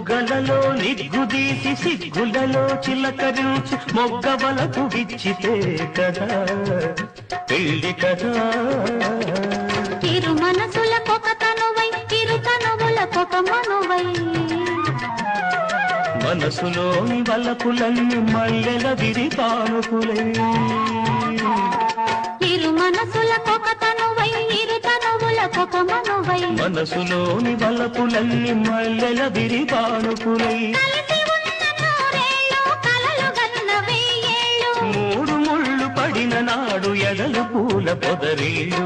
బుగ్గలలో నిగ్గుదీసి సిగ్గులలో చిలకరించి మొగ్గవలకు విచ్చితే కదా పెళ్లి కదా. ఇరు మనసులకొక తనువై ఇరు తనువులకొక మనువై మనసులోని వలపులన్నీ మల్లెల విరిపానుకులై. ఇరు మనసులకొక తనువై ఇరు తనువులకొక మనువై మనసులోని వలపులన్నీ మల్లెల విరిపానుకులై. మూడు ముళ్ళు పడిన నాడు ఎడలు పూల పొదరీళ్ళు.